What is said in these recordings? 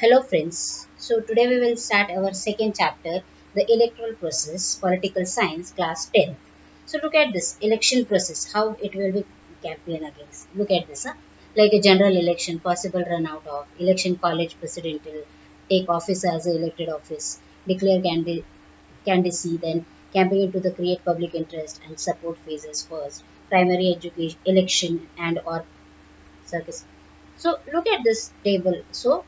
Hello friends. So today we will start our second chapter, the electoral process, political science, class 10. So look at this election process, how it will be campaign against. Look at this, like a general election, possible run out of, election college presidential, take office as a elected office, declare candidacy, then campaign to the create public interest and support phases first, primary education, election and or circus. So look at this table. So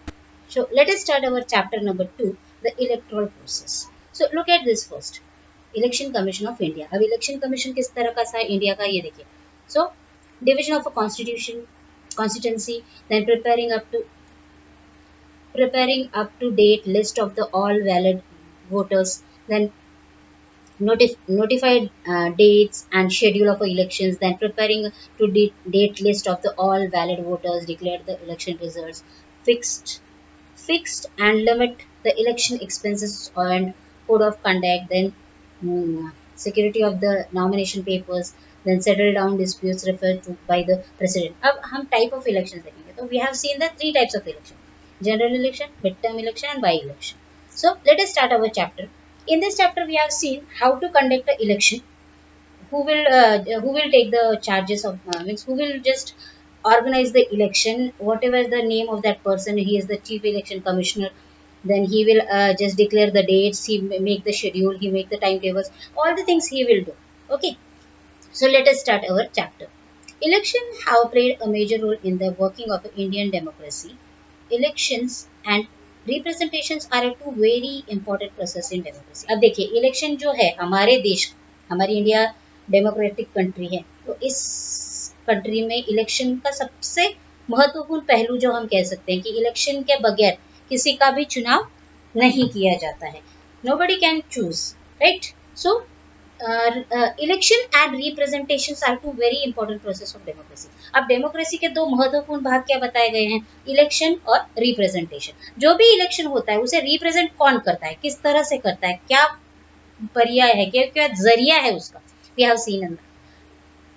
let us start our chapter number 2, the electoral process. So look at this first. Election Commission of India. अब election commission किस तरह का सा है India का ये देखिए. So division of a constituency, then preparing up to date list of the all valid voters, then notified dates and schedule of elections, then preparing to date list of the all valid voters, declared the election results, fixed and limit the election expenses and code of conduct, then security of the nomination papers, then settle down disputes referred to by the president. अब हम type of elections देखेंगे तो we have seen the three types of election: general election, midterm election and by election. So let us start our chapter. In this chapter we have seen how to conduct the election, who will take the charges of means who will just organize the election, whatever the name of that person, he is the chief election commissioner, then he will just declare the dates, he make the schedule, he make the timetables, all the things he will do. Okay, so let us start our chapter. Election have played a major role in the working of Indian democracy. Elections and representations are a two very important process in democracy. अब देखिए election जो है हमारे देश, हमारी India democratic country है, तो इस कंट्री में इलेक्शन का सबसे महत्वपूर्ण पहलू जो हम कह सकते हैं कि इलेक्शन के बगैर किसी का भी चुनाव नहीं किया जाता है. Nobody can choose, right? So election and representation are two very important process of democracy. अब डेमोक्रेसी के दो महत्वपूर्ण भाग क्या बताए गए हैं, इलेक्शन और रिप्रेजेंटेशन. जो भी इलेक्शन होता है उसे रिप्रेजेंट कौन करता है, किस तरह से करता है, क्या पर्याय है, क्या क्या जरिया है उसका, we have seen in that.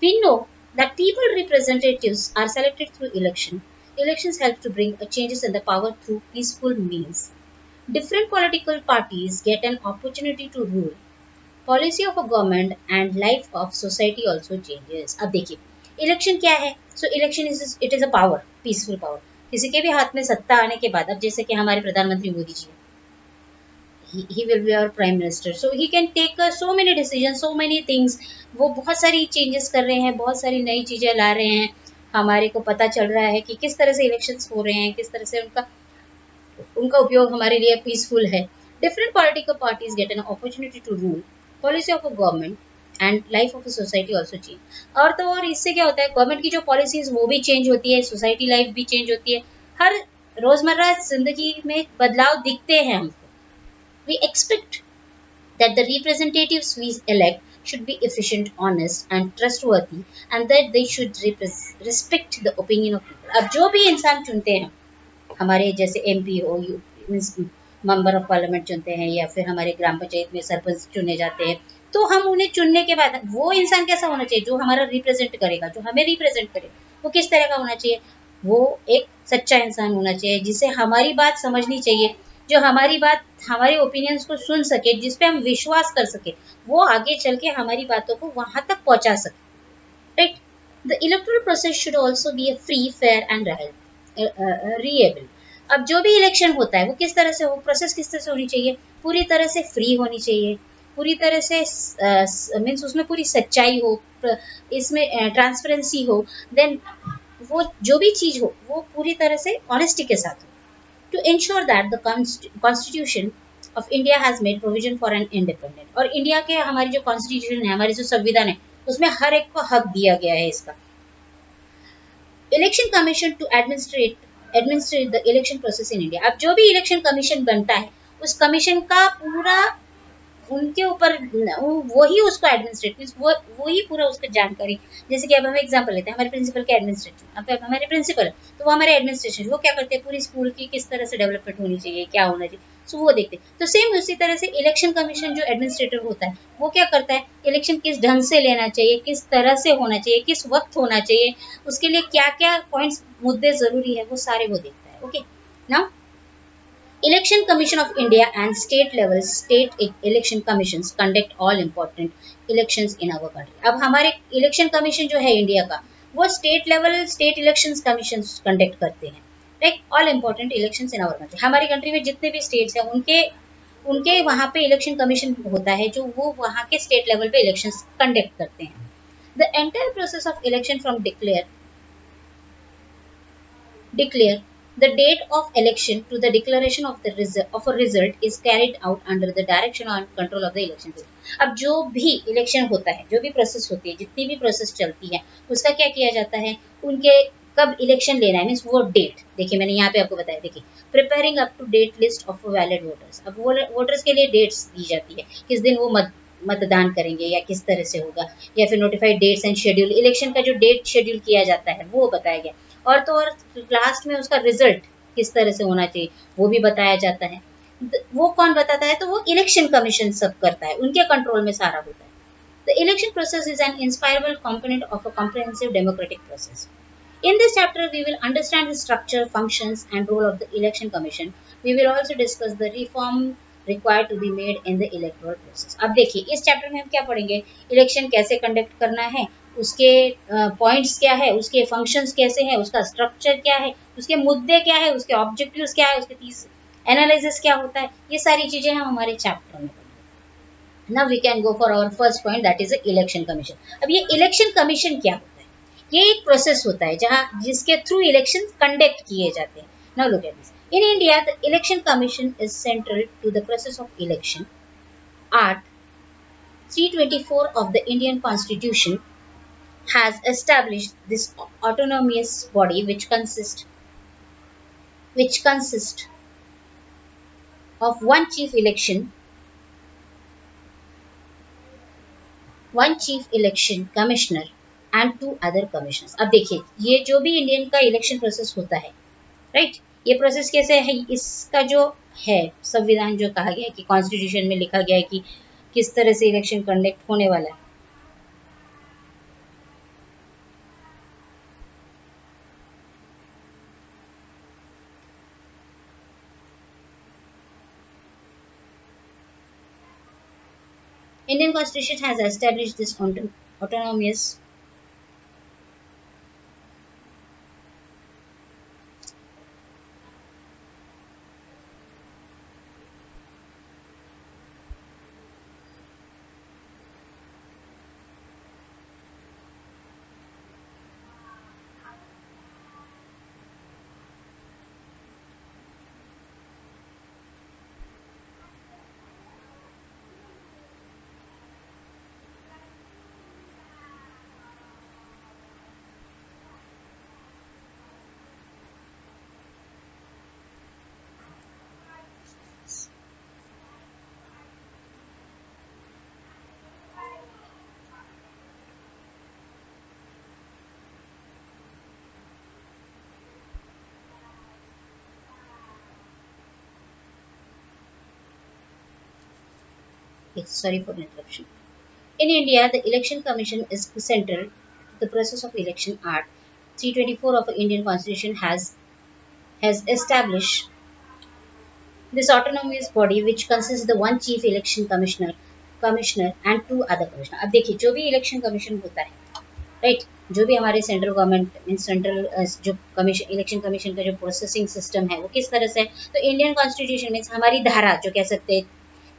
We know that people representatives are selected through election. Elections help to bring changes in the power through peaceful means. Different political parties get an opportunity to rule. Policy of a government and life of society also changes. अब देखिए election क्या है. So election it is a power, peaceful power. किसी के भी हाथ में सत्ता आने के बाद, अब जैसे कि हमारे प्रधानमंत्री मोदी जी हैं, he will be our prime minister, so he can take so many decisions, so many things. वो बहुत सारी चेंजेस कर रहे हैं, बहुत सारी नई चीज़ें ला रहे हैं. हमारे को पता चल रहा है कि किस तरह से इलेक्शंस हो रहे हैं, किस तरह से उनका उपयोग हमारे लिए पीसफुल है. Different political parties get an opportunity to rule. Policy of a government and life of a society also change. और तो और इससे क्या होता है, गवर्नमेंट की जो पॉलिसीज वो भी चेंज होती है, सोसाइटी लाइफ भी चेंज होती है. हर रोजमर्रा जिंदगी में बदलाव दिखते हैं हमको. We expect that the representatives we elect should be efficient, honest and trustworthy, and that they should respect the opinion of people. अब जो भी इंसान चुनते हैं, हमारे जैसे एमपी हो, मीन्स मेंबर ऑफ पार्लियामेंट चुनते हैं, या फिर हमारे ग्राम पंचायत में सरपंच चुने जाते हैं, तो हम उन्हें चुनने के बाद वो इंसान कैसा होना चाहिए, जो हमारा रिप्रेजेंट करेगा, जो हमें रिप्रेजेंट करे, वो किस तरह का होना चाहिए. वो एक सच्चा इंसान होना चाहिए, जिसे हमारी बात समझनी चाहिए, जो हमारी बात, हमारे ओपिनियंस को सुन सके, जिस पे हम विश्वास कर सके, वो आगे चल के हमारी बातों को वहां तक पहुंचा सके. Right. The electoral process should also be a free, fair and reliable. अब जो भी इलेक्शन होता है वो किस तरह से हो, प्रोसेस किस तरह से होनी चाहिए, पूरी तरह से फ्री होनी चाहिए, पूरी तरह से मीन्स उसमें पूरी सच्चाई हो, इसमें ट्रांसपेरेंसी हो, देन वो जो भी चीज हो वो पूरी तरह से ऑनेस्टी के साथ हो. To ensure that the constitution of India has made provision for an independent. और इंडिया के हमारी जो कॉन्स्टिट्यूशन है, हमारी जो संविधान है, उसमें हर एक को हक दिया गया है इसका. Election commission to administrate the election process in India. अब जो भी इलेक्शन कमीशन बनता है, उस कमीशन का पूरा उनके ऊपर, वही उसको एडमिनिस्ट्रेट, वही पूरा उसका जानकारी. जैसे कि अब हम एग्जांपल लेते हैं, हमारे प्रिंसिपल के एडमिनिस्ट्रेशन, अब हमारे प्रिंसिपल तो वो हमारे एडमिनिस्ट्रेशन, वो क्या करते हैं, पूरी स्कूल की किस तरह से डेवलपमेंट होनी चाहिए, क्या होना चाहिए, सो वो देखते हैं. तो सेम उसी तरह से इलेक्शन कमीशन जो एडमिनिस्ट्रेटर होता है, वो क्या करता है, इलेक्शन किस ढंग से लेना चाहिए, किस तरह से होना चाहिए, किस वक्त होना चाहिए, उसके लिए क्या क्या पॉइंट्स, मुद्दे जरूरी है, वो सारे वो देखता है. Okay. Now Election Commission of India and state level state election commissions conduct all important elections in our country. अब हमारे इलेक्शन कमीशन जो है इंडिया का वो state level state election commission conduct करते हैं, like all important elections in our country. हमारी country में जितने भी स्टेट्स हैं उनके उनके वहाँ पे इलेक्शन कमीशन होता है जो वो वहाँ के स्टेट लेवल पे इलेक्शंस कंडक्ट करते हैं. The entire process of election from declare the date of election to the declaration of the of a result is carried out under the direction and control of the election bureau. अब जो भी election होता है, जो भी process होती है, जितनी भी प्रोसेस चलती है, उसका क्या किया जाता है, उनके कब इलेक्शन लेना है, मीन्स वो डेट. देखिए मैंने यहाँ पे आपको बताया, देखिए preparing up to date list of valid voters. अब वो वोटर्स के लिए डेट्स दी जाती है, किस दिन वो मतदान करेंगे या किस तरह से होगा, या फिर notified dates and schedule, election का जो डेट शेड्यूल किया जाता है वो बताया गया. और तो और लास्ट में उसका रिजल्ट किस तरह से होना चाहिए वो भी बताया जाता है. वो कौन बताता है, तो वो इलेक्शन कमीशन सब करता है, उनके कंट्रोल में सारा होता है. The election process is an inspirable component of a comprehensive democratic process. In this chapter, we will understand the structure, functions, and role of the Election Commission. We will also discuss the reform required to be made in the electoral process. अब देखिए इस chapter में हम क्या पढ़ेंगे, election कैसे conduct करना है, उसके पॉइंट्स क्या है, उसके फंक्शंस कैसे हैं, उसका स्ट्रक्चर क्या है, उसके मुद्दे क्या है, उसके ऑब्जेक्टिव्स क्या है, उसके एनालिसिस क्या होता है, ये सारी चीजें हम हमारे चैप्टर में पढ़ेंगे. Now we can go for our first point, that is election commission. अब ये इलेक्शन कमीशन क्या होता है, ये एक प्रोसेस होता है जहां जिसके थ्रू इलेक्शन कंडक्ट किए जाते हैं. Now look at this. In India the election commission is central to the process of election. Art 324 of the Indian Constitution has established this autonomous body which consists of one chief election commissioner and two other commissioners. अब देखिए ये जो भी Indian का election process होता है, right, ये process कैसे है, इसका जो है संविधान जो कहा गया है कि कॉन्स्टिट्यूशन में लिखा गया है कि किस तरह से इलेक्शन कंडक्ट होने वाला है. Indian Constitution has established this autonomous sorry for the interruption. In India, the Election Commission is central to the process of election. Art 324 of the Indian Constitution has established this autonomous body which consists the one chief election commissioner and two other commissioner. अब देखिए जो भी election commission होता है, right, जो भी हमारे central government mean central जो कमीशन इलेक्शन कमीशन का जो प्रोसेसिंग सिस्टम है वो किस तरह से है, तो इंडियन कॉन्स्टिट्यूशन में हमारी धारा जो कह सकते हैं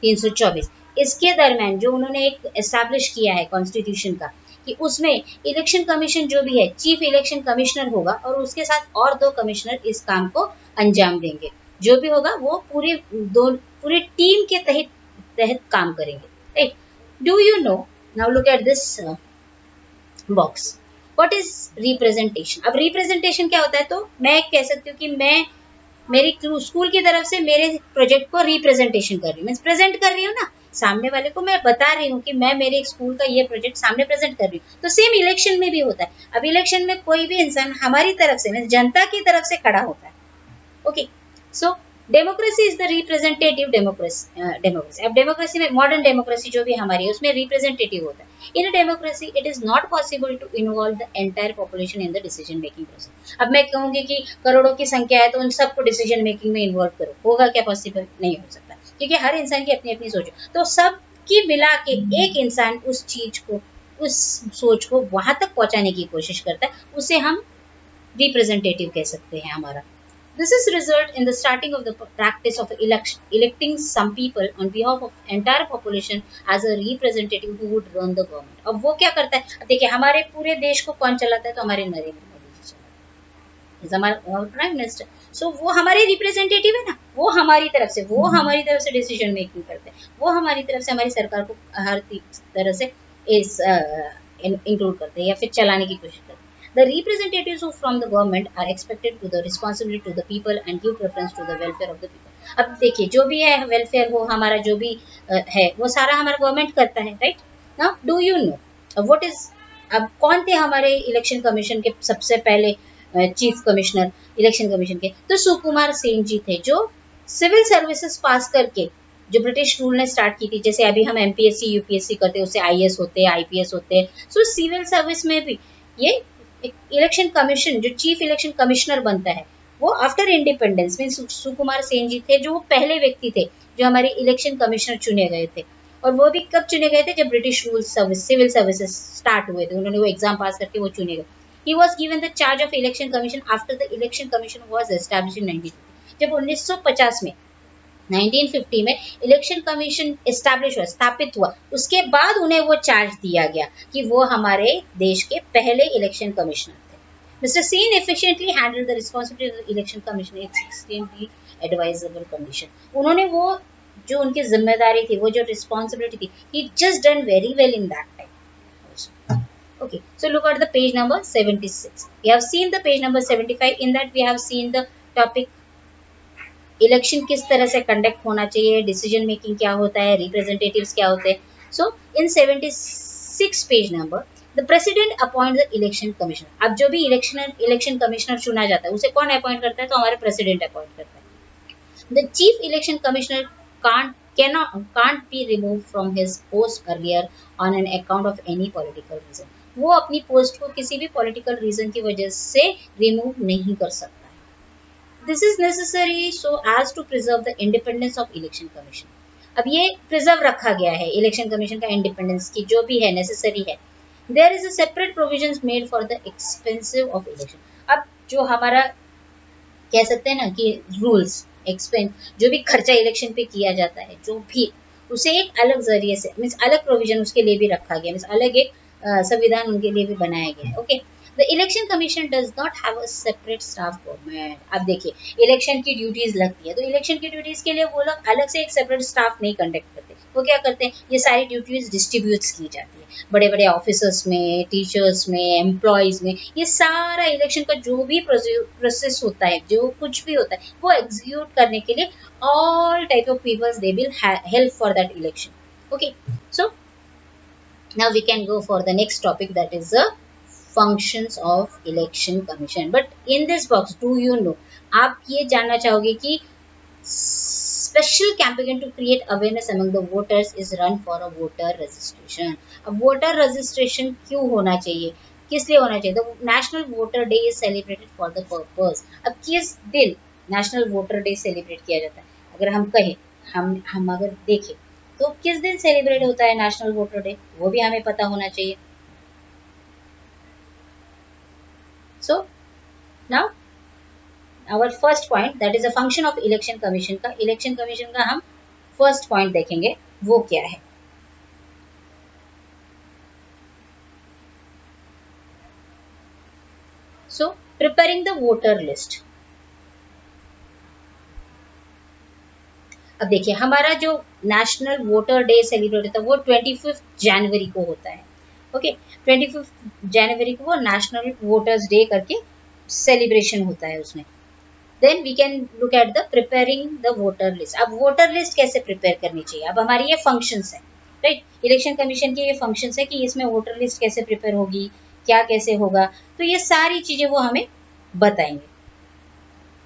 324, इसके दरम्यान जो उन्होंने एक एस्टैब्लिश किया है कॉन्स्टिट्यूशन का कि उसमें इलेक्शन कमीशन जो भी है चीफ इलेक्शन कमिश्नर होगा और उसके साथ और दो कमिश्नर इस काम को अंजाम देंगे. जो भी होगा वो पूरी टीम के तहत काम करेंगे, right. Do you know, now look at this box, what is representation. अब रिप्रेजेंटेशन क्या होता है, तो मैं कह सकती हूँ कि मैं मेरी स्कूल की तरफ से मेरे प्रोजेक्ट को रिप्रेजेंटेशन कर रही हूँ, मीन्स प्रेजेंट कर रही हूँ ना, सामने वाले को मैं बता रही हूँ कि मैं मेरे स्कूल का ये प्रोजेक्ट सामने प्रेजेंट कर रही हूँ. तो सेम इलेक्शन में भी होता है. अब इलेक्शन में कोई भी इंसान हमारी तरफ से मीन्स जनता की तरफ से खड़ा होता है. Okay, so democracy is the representative democracy. अब डेमोक्रेसी में, मॉडर्न डेमोक्रेसी जो भी हमारी है, उसमें रिप्रेजेंटेटिव होता है। In a democracy it is not possible to involve the entire population in the decision making process. अब मैं कहूंगी कि करोड़ों की संख्या है तो उन सबको डिसीजन मेकिंग में इन्वॉल्व करो, होगा क्या? पॉसिबल नहीं हो सकता, क्योंकि हर इंसान की अपनी अपनी सोच है। तो सबकी मिला के एक इंसान उस चीज को, उस सोच को वहां तक पहुंचाने की कोशिश करता है, उसे हम रिप्रेजेंटेटिव कह सकते हैं हमारा। This is result in the starting of the practice of electing some people on behalf of entire population as a representative who would run the government. अब वो क्या करता है? अब देखिए, हमारे पूरे देश को कौन चलाता है? तो हमारे नरेंद्र मोदी जी चलाते हैं, हमारा प्राइम मिनिस्टर। सो वो हमारे रिप्रेजेंटेटिव है ना, वो हमारी तरफ से डिसीजन मेकिंग करते हैं, वो हमारी तरफ से हमारी सरकार को हर तरह से इस इंक्लूड करते हैं या फिर चलाने की कोशिश करते हैं। The representatives from the government are expected to the responsibility to the people and give preference to the welfare of the people. अब देखिए, जो भी है वेलफेयर हो हमारा, जो भी है वो सारा हमारा गवर्नमेंट करता है, right? Now do you know what is, अब कौन थे हमारे इलेक्शन कमीशन के सबसे पहले चीफ कमिश्नर इलेक्शन कमीशन के? तो सुकुमार सेन जी थे, जो सिविल सर्विसेज पास करके, जो ब्रिटिश रूल ने स्टार्ट की थी, जैसे अभी हम एमपीएससी यूपीएससी करते हैं, उससे आईएएस होते हैं, आईपीएस होते हैं। सो सिविल सर्विस में भी ये इलेक्शन कमीशन, जो चीफ इलेक्शन कमिश्नर बनता है, वो आफ्टर इंडिपेंडेंस में सुकुमार सेन जी थे, जो वो पहले व्यक्ति थे जो हमारे इलेक्शन कमिश्नर चुने गए थे। और वो भी कब चुने गए थे? जब British rule service, civil services start हुए थे, उन्होंने वो एग्जाम पास करके वो चुने गए। He was given the charge of election commission after the election commission was establish in 1950। जब 1950 में 1950 में इलेक्शन कमीशन एस्टैब्लिश हुआ, स्थापित हुआ, उसके बाद उन्हें वो चार्ज दिया गया कि वो हमारे देश के पहले इलेक्शन कमिश्नर थे। Mister Sen efficiently handled the responsibility of the election commission in extremely advisable condition. उन्होंने वो जो उनकी जिम्मेदारी थी, वो जो रिस्पांसिबिलिटी थी, he just done very well in that time. Okay, so look at the page number 76. We have seen the page number 75. In that we have seen the topic election किस तरह से कंडक्ट होना चाहिए, decision making क्या होता है, representatives क्या होते हैं। So in 76 page number, the president appoint the election commissioner. अब जो भी इलेक्शन कमिश्नर चुना जाता है, उसे कौन अपॉइंट करता है? तो हमारे प्रेसिडेंट अपॉइंट करता है। The chief election commissioner can't be removed from his post earlier on an account of any political reason. वो अपनी पोस्ट को किसी भी पॉलिटिकल रीजन की वजह से रिमूव नहीं कर सकता। This is necessary so as to preserve the independence of election commission. अब ये प्रिजर्व रखा गया है इलेक्शन कमीशन का इंडिपेंडेंस की, जो भी है नेसेसरी है। There is a separate provisions made for the expensive of election. अब जो हमारा कह सकते हैं ना कि रूल्स एक्सपेंस, जो भी खर्चा इलेक्शन पे किया जाता है, जो भी, उसे एक अलग जरिए से, मीन्स अलग प्रोविजन उसके लिए भी रखा गया, मीन्स अलग एक संविधान उनके लिए भी बनाया गया है। Okay, the election commission does not have a separate staff format. अब देखिए, इलेक्शन की ड्यूटीज लगती है, तो इलेक्शन की ड्यूटीज के लिए वो लोग अलग से एक सेपरेट स्टाफ नहीं कंडक्ट करते। वो क्या करते हैं? ये सारी ड्यूटीज डिस्ट्रीब्यूट की जाती है बड़े बड़े ऑफिसर्स में, टीचर्स में, एम्प्लॉयज में। ये सारा इलेक्शन का जो भी प्रोसेस होता है, जो कुछ भी होता है, वो एग्जीक्यूट करने के लिए all type of peoples they will help for that election. Okay, so now we can go for the next topic, that is the functions of election commission. But in this box, do you know, आप ये जानना चाहोगे कि special campaign to create awareness among the voters is run for a voter registration. अब voter registration क्यों होना चाहिए, किस लिए होना चाहिए? The national voter day is celebrated for the purpose. अब किस दिन national voter day celebrate किया जाता है? अगर हम कहें, हम अगर देखें तो किस दिन सेलिब्रेट होता है नेशनल वोटर डे, वो भी हमें पता होना चाहिए। So now our first point, that is a function of election commission का। इलेक्शन कमीशन का हम फर्स्ट पॉइंट देखेंगे, वो क्या है। So preparing the voter list. अब देखिए, हमारा जो नेशनल वोटर डे सेलिब्रेट होता है वो 25 जनवरी को होता है। ओके, 25 जनवरी को वो नेशनल वोटर्स डे करके सेलिब्रेशन होता है उसमें। Then we can look at the preparing the voter list. अब वोटर लिस्ट कैसे प्रिपेयर करनी चाहिए? अब हमारी ये फंक्शंस है, राइट? इलेक्शन कमीशन के ये फंक्शंस है कि इसमें वोटर लिस्ट कैसे प्रिपेयर होगी, क्या कैसे होगा, तो ये सारी चीजें वो हमें बताएंगे।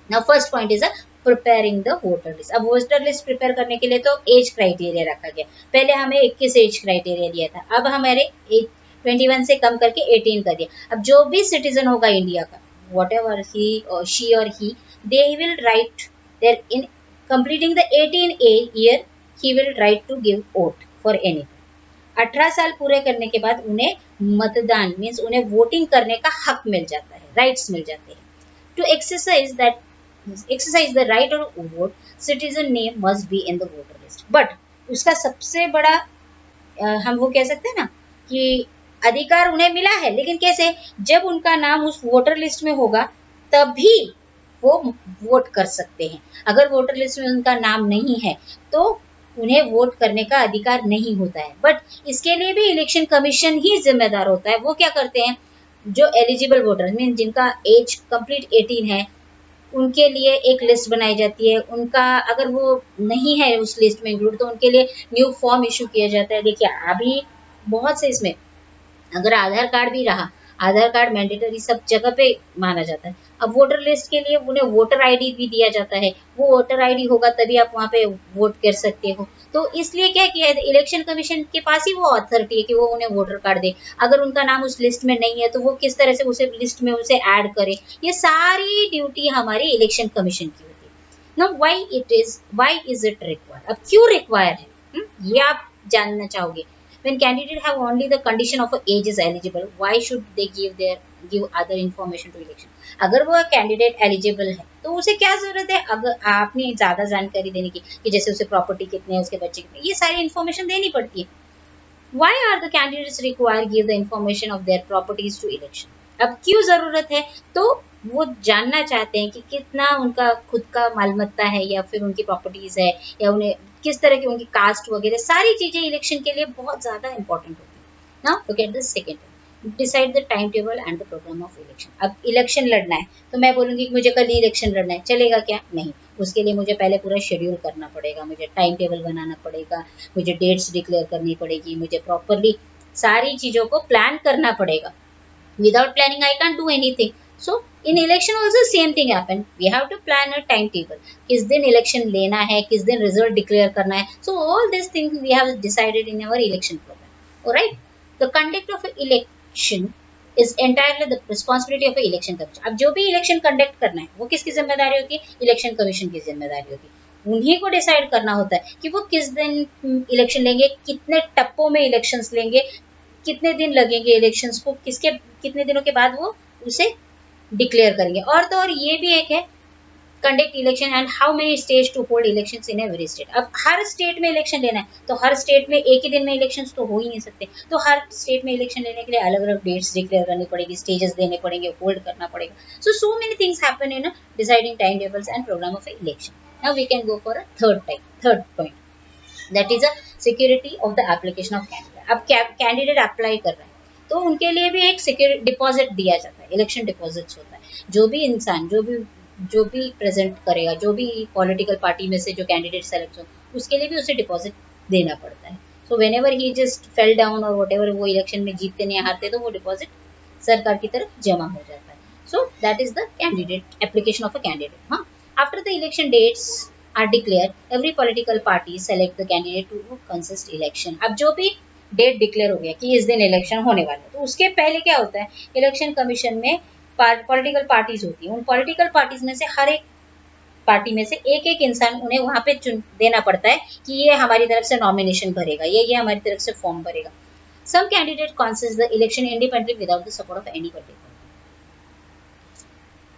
Now first point is a preparing the voter list. अब वोटर लिस्ट प्रिपेयर करने के लिए तो एज क्राइटेरिया रखा गया, पहले हमें 21 एज क्राइटेरिया दिया था, अब हमारे एज 21 से कम करके 18 कर दिया। अब जो भी सिटीजन होगा इंडिया का, वॉट एवर ही और शी और he, they will write there in completing the 18 year, he will right to give vote for anything। 18 साल पूरे करने के बाद उन्हें मतदान मीन्स उन्हें वोटिंग करने का हक मिल जाता है, राइट्स मिल जाते हैं। To exercise the right of vote, citizen name must be in the voter list। But उसका सबसे बड़ा हम वो कह सकते हैं ना कि अधिकार उन्हें मिला है, लेकिन कैसे, जब उनका नाम उस वोटर लिस्ट में होगा तभी वो वोट कर सकते हैं। अगर वोटर लिस्ट में उनका नाम नहीं है तो उन्हें वोट करने का अधिकार नहीं होता है। बट इसके लिए भी इलेक्शन कमीशन ही जिम्मेदार होता है। वो क्या करते हैं, जो एलिजिबल वोटर मीन जिनका एज कंप्लीट 18 है, उनके लिए एक लिस्ट बनाई जाती है। उनका अगर वो नहीं है उस लिस्ट में इंक्लूड, तो उनके लिए न्यू फॉर्म इशू किया जाता है। देखिए अभी बहुत से इसमें अगर आधार कार्ड भी रहा, आधार कार्ड मैंडेटरी सब जगह पे माना जाता है। अब वोटर लिस्ट के लिए उन्हें वोटर आईडी भी दिया जाता है, वो वोटर आईडी होगा तभी आप वहाँ पे वोट कर सकते हो। तो इसलिए क्या किया है, इलेक्शन कमीशन के पास ही वो अथॉरिटी है कि वो उन्हें वोटर कार्ड दे। अगर उनका नाम उस लिस्ट में नहीं है तो वो किस तरह से उसे लिस्ट में उसे ऐड करे, ये सारी ड्यूटी हमारी इलेक्शन कमीशन की होती है। Now why is it require, अब क्यों रिक्वायर है, ये आप जानना चाहोगे। When candidate have only the condition of age is eligible, why should they give other information to election? अगर वो कैंडिडेट एलिजिबल है तो उसे क्या जरूरत है अगर आपने ज्यादा जानकारी देने की, कि जैसे उसे प्रॉपर्टी कितने है, उसके बच्चे कितने, ये सारी इन्फॉर्मेशन देनी पड़ती है। Why are the candidates required give the information of their properties to election? अब क्यों जरूरत है, तो वो जानना चाहते हैं कि कितना उनका खुद का मालमत्ता है या फिर उनकी प्रॉपर्टीज है, या उन्हें किस तरह की उनकी कास्ट वगैरह सारी चीजें इलेक्शन के लिए बहुत ज्यादा इंपॉर्टेंट होती है। Now look at the second, decide the timetable and the programme of election. अब इलेक्शन लड़ना है तो मैं बोलूंगी कि मुझे कल ही इलेक्शन लड़ना है, चलेगा क्या, नहीं। उसके लिए मुझे पहले पूरा शेड्यूल करना पड़ेगा, मुझे टाइम टेबल बनाना पड़ेगा, मुझे डेट्स डिक्लेयर करनी पड़ेगी, मुझे प्रॉपरली सारी चीजों को प्लान करना पड़ेगा। Without planning I can't do anything. So in election also same thing happen, we have to plan a timetable, किस दिन इलेक्शन लेना है, किस दिन रिजल्ट डिक्लेयर करना है। So all this things we have decided in our election programme. Alright, the conduct of election is entirely the responsibility of election commission. अब जो भी इलेक्शन कंडक्ट करना है वो किसकी जिम्मेदारी होती है, इलेक्शन कमीशन की जिम्मेदारी होती है। उन्हीं को डिसाइड करना होता है कि वो किस दिन इलेक्शन लेंगे, कितने टप्पों में इलेक्शंस लेंगे, कितने दिन लगेंगे इलेक्शंस को, किसके कितने दिनों के बाद वो उसे डिक्लेयर करेंगे। और तो और ये भी एक है, conduct election and how many stage to hold elections in every state. अब हर स्टेट में इलेक्शन लेना है तो हर स्टेट में एक ही दिन में इलेक्शंस तो हो ही नहीं सकते, तो हर स्टेट में इलेक्शन लेने के लिए अलग अलग डेट्स डिक्लेयर करनी पड़ेगी, स्टेजेस देने पड़ेंगे, होल्ड करना पड़ेगा। So many things happen in deciding timetables and programme of election. Now we can go for a third point, that is a security of the application of candidate. अब candidate apply कर रहे हैं तो उनके लिए भी एक security deposit दिया जाता है, इलेक्शन डिपॉजिट्स होता है। जो भी इंसान जो भी प्रेजेंट करेगा, जो भी पॉलिटिकल पार्टी में से जो कैंडिडेट सेलेक्ट हो, उसके लिए भी उसे डिपॉजिट देना पड़ता है। So when ever he just fell down और वट एवर वो इलेक्शन में जीतते नहीं हारते, तो वो डिपॉजिट सरकार की तरफ जमा हो जाता है। So that is the candidate application of a candidate. हाँ, after the election dates are declared, every political party select the candidate to contest election। अब जो भी डेट डिक्लेयर हो गया कि इस दिन इलेक्शन होने वाला है, तो उसके पहले क्या होता है, इलेक्शन कमीशन में पॉलिटिकल पार्टीज होती है। उन पॉलिटिकल पार्टीज में से हर एक पार्टी में से एक एक इंसान उन्हें वहां पे चुन देना पड़ता है कि ये हमारी तरफ से नॉमिनेशन भरेगा, ये हमारी तरफ से फॉर्म भरेगा। Some candidate contest the election independently without the support of any party.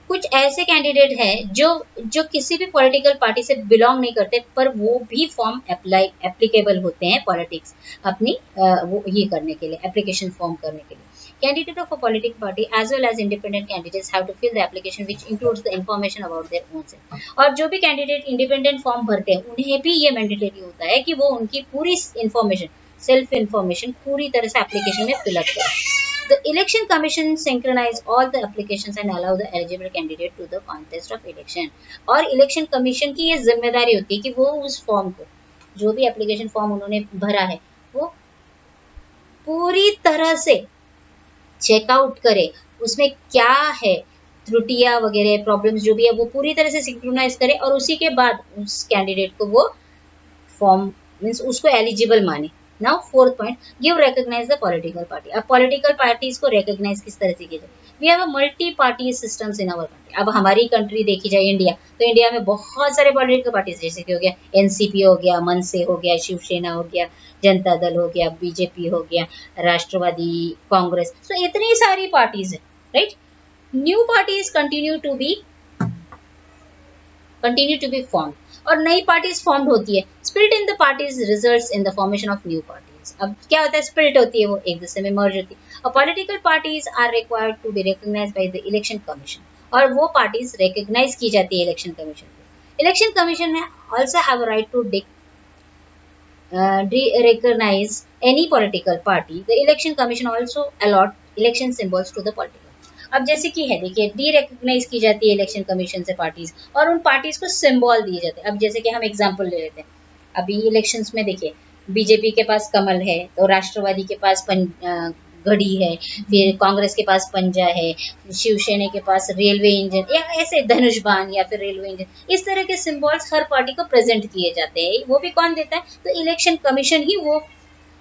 कुछ ऐसे कैंडिडेट हैं जो किसी भी पॉलिटिकल पार्टी से बिलोंग नहीं करते, पर वो भी फॉर्म एप्लीकेबल होते हैं पॉलिटिक्स अपनी वो ये करने के लिए, एप्लीकेशन फॉर्म करने के लिए। Candidate of a political party as well as independent candidates have to fill the application which includes the information about their own self. और जो भी कैंडिडेट इंडिपेंडेंट फॉर्म भरते हैं उन्हें भी ये मैंडेटरी होता है कि वो उनकी पूरी इंफॉर्मेशन, सेल्फ इंफॉर्मेशन पूरी तरह से एप्लीकेशन में फिलअप करें। The election commission synchronize all the applications and allow the eligible candidate to the contest of election। और इलेक्शन कमीशन की ये जिम्मेदारी होती है कि वो उस फॉर्म को, जो भी एप्लीकेशन फॉर्म उन्होंने भरा है, वो पूरी तरह से चेकआउट करे, उसमें क्या है, त्रुटियां वगैरह प्रॉब्लम्स जो भी है वो पूरी तरह से सिंक्रोनाइज करे और उसी के बाद उस कैंडिडेट को वो फॉर्म मीन्स उसको एलिजिबल माने। Now fourth point, give recognise the political party. अब पॉलिटिकल पार्टीज को रिकॉग्नाइज किस तरह से किया जाए? We have a multi party systems in our country. अब हमारी कंट्री देखी जाए इंडिया, तो इंडिया में बहुत सारे पॉलिटिकल पार्टीज जैसे कि हो गया एनसीपी हो गया, मनसे हो गया, शिवसेना हो गया, जनता दल हो गया, बीजेपी हो गया, राष्ट्रवादी कांग्रेस, सो इतनी सारी पार्टीज है, right. New parties continue to be form और नई पार्टीज फॉर्म होती है। Split in the parties results in the formation of new parties. अब क्या होता है? स्प्लिट होती है, वो एक दूसरे में मर्ज होती है। और political parties are required to be recognised by the election commission और वो पार्टीज रिकॉग्नाइज की जाती है इलेक्शन कमीशन को। इलेक्शन कमीशन है also have a right to recognize any political party. The election commission also allot election symbols to the political। अब जैसे कि है देखिए, डी रिकॉग्नाइज की जाती है इलेक्शन कमीशन से पार्टीज और उन पार्टीज को सिंबल दिए जाते हैं। अब जैसे कि हम एग्जांपल ले लेते हैं, अभी इलेक्शंस में देखिए बीजेपी के पास कमल है, तो राष्ट्रवादी के पास घड़ी है, फिर कांग्रेस के पास पंजा है, शिवसेना के पास रेलवे इंजन या ऐसे धनुष बाण या फिर रेलवे इंजन, इस तरह के सिंबल्स हर पार्टी को प्रेजेंट किए जाते हैं। वो भी कौन देता है? तो इलेक्शन कमीशन ही वो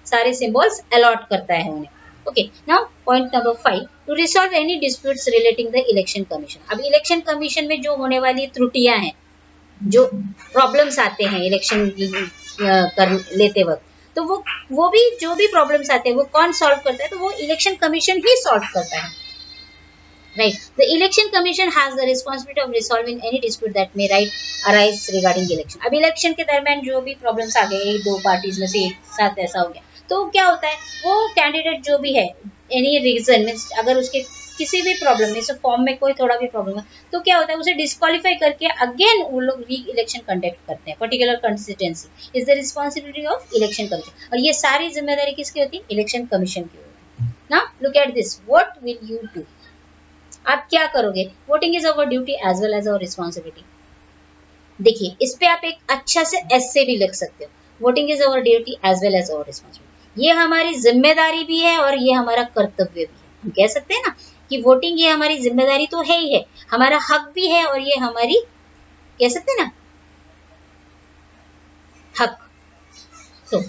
सारे सिंबल्स अलॉट करता है उन्हें। Okay, now point number 5, to resolve any disputes relating the election commission. अब इलेक्शन कमीशन में जो होने वाली त्रुटियां हैं, जो प्रॉब्लम्स आते हैं इलेक्शन कर लेते वक्त, तो वो भी जो भी प्रॉब्लम्स आते हैं वो कौन सॉल्व करता है? तो वो इलेक्शन कमीशन ही सॉल्व करता है, right. The election commission has the responsibility of resolving any dispute that may arise regarding election. अब इलेक्शन के दरमियान जो भी प्रॉब्लम्स आ गए, दो पार्टीज में से एक साथ ऐसा हो गया, तो क्या होता है? वो कैंडिडेट जो भी है, एनी रीजन मीन्स अगर उसके किसी भी प्रॉब्लम में, फॉर्म में कोई थोड़ा भी प्रॉब्लम है, तो क्या होता है? उसे डिस्क्वालीफाई करके अगेन वो लोग री इलेक्शन कंडक्ट करते हैं। Particular constituency is the responsibility of election commission और ये सारी जिम्मेदारी किसकी होती है? इलेक्शन कमीशन की होती है। Now look at this, what will you do? आप क्या करोगे? Voting is our duty as well as our responsibility. देखिए, इस पे आप एक अच्छा से एस्से भी लिख सकते हो, voting is our duty as well as our responsibility. ये हमारी जिम्मेदारी भी है और ये हमारा कर्तव्य भी है। हम कह सकते हैं ना कि वोटिंग ये हमारी जिम्मेदारी तो है ही है, हमारा हक भी है और ये हमारी, कह सकते हैं ना, हक। तो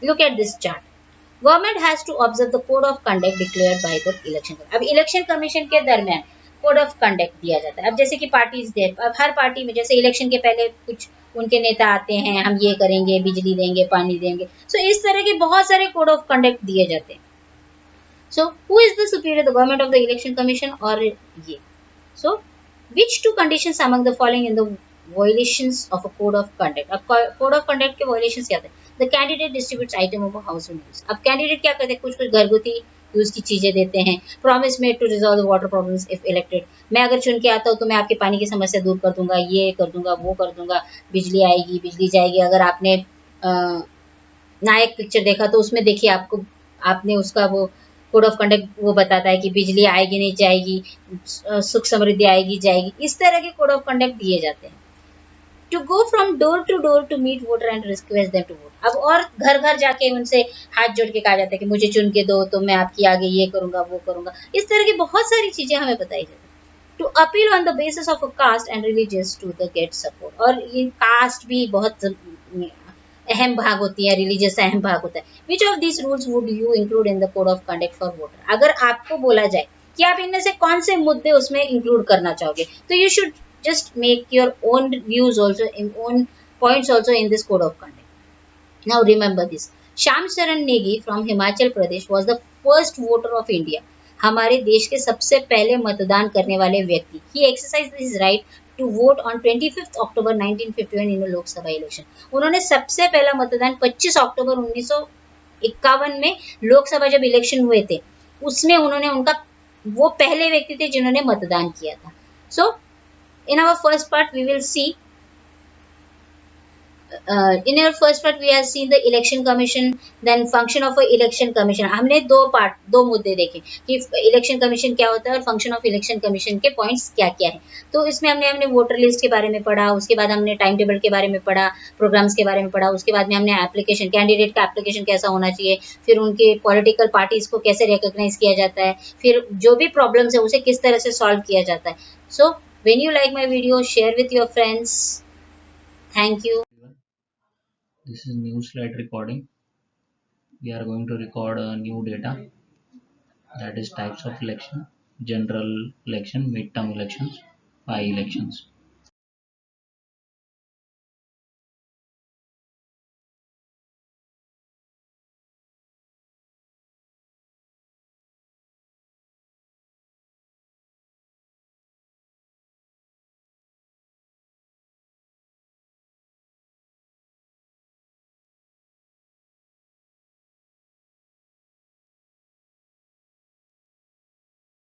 look at this chart, government has to observe the code of conduct declared by the election. अब इलेक्शन कमीशन के दरमियान कोड ऑफ कंडक्ट दिया जाता है। अब जैसे कि पार्टीज दे, अब हर पार्टी में जैसे इलेक्शन के पहले कुछ उनके नेता आते हैं, हम ये करेंगे, बिजली देंगे, पानी देंगे, सो इस तरह के बहुत सारे कोड ऑफ कंडक्ट दिए जाते हैं। So who is the superior, the government of the election commission और ये? सो which two conditions among the following in the violations of a code of conduct? अब कोड ऑफ कंडक्ट के violations क्या होते हैं? The candidate distributes item of household use। अब candidate क्या करते हैं? कुछ कुछ घरगुती यूज की चीजें देते हैं। Promise made to resolve the water problems if elected, मैं अगर चुन के आता हूँ तो मैं आपके पानी की समस्या दूर कर दूंगा, ये कर दूंगा, वो कर दूंगा, बिजली आएगी, बिजली जाएगी। अगर आपने नायक पिक्चर देखा तो उसमें देखिए आपको, आपने उसका वो कोड ऑफ कंडक्ट वो बताता है कि बिजली आएगी नहीं जाएगी, सुख समृद्धि आएगी जाएगी, इस तरह के कोड ऑफ कंडक्ट दिए जाते हैं। To go from door to meet voter and request them to vote. अब और घर घर जाके उनसे हाथ जोड़ के कहा जाता है कि मुझे चुन के दो तो मैं आपकी आगे ये करूंगा, वो करूंगा। इस तरह की बहुत सारी चीजें हमें बताई जाती है। To appeal on the basis of a caste and religious to the get support, और ये कास्ट भी बहुत अहम भाग होती है, रिलीजियस अहम भाग होता है। Which of this rules would you include in the code of conduct for voter? अगर आपको बोला जाए कि आप इनमें से कौन से मुद्दे उसमें इंक्लूड करना चाहोगे, तो you should just make your own views also in own points also in this code of conduct. Now remember this, Sham Charan Negi from Himachal Pradesh was the first voter of India। हमारे देश के सबसे पहले मतदान करने वाले व्यक्ति। He exercised his right to vote on 25th October 1951 in a Lok Sabha election. उन्होंने सबसे पहला मतदान 25 अक्टूबर 1951 में लोकसभा जब इलेक्शन हुए थे उसमें उन्होंने उनका, वो पहले व्यक्ति थे जिन्होंने मतदान किया था। सो in our first part we will see In our first part we have seen the election commission, then function of a election commission. हमने दो मुद्दे देखे कि इलेक्शन कमीशन क्या होता है और फंक्शन ऑफ इलेक्शन कमीशन के पॉइंट्स क्या क्या है। तो इसमें हमने हमने वोटर लिस्ट के बारे में पढ़ा, उसके बाद हमने टाइम टेबल के बारे में पढ़ा, प्रोग्राम्स के बारे में पढ़ा, उसके बाद में हमने एप्लीकेशन कैंडिडेट का एप्लीकेशन कैसा होना चाहिए, फिर उनके पॉलिटिकल पार्टीज को कैसे रिकॉग्नाइज किया जाता है, फिर जो भी प्रॉब्लम्स है उसे किस तरह से सॉल्व किया जाता है। So when you like my video share with your friends. Thank you. This is new slide recording. We are going to record new data, that is types of election, general election, midterm elections, by elections.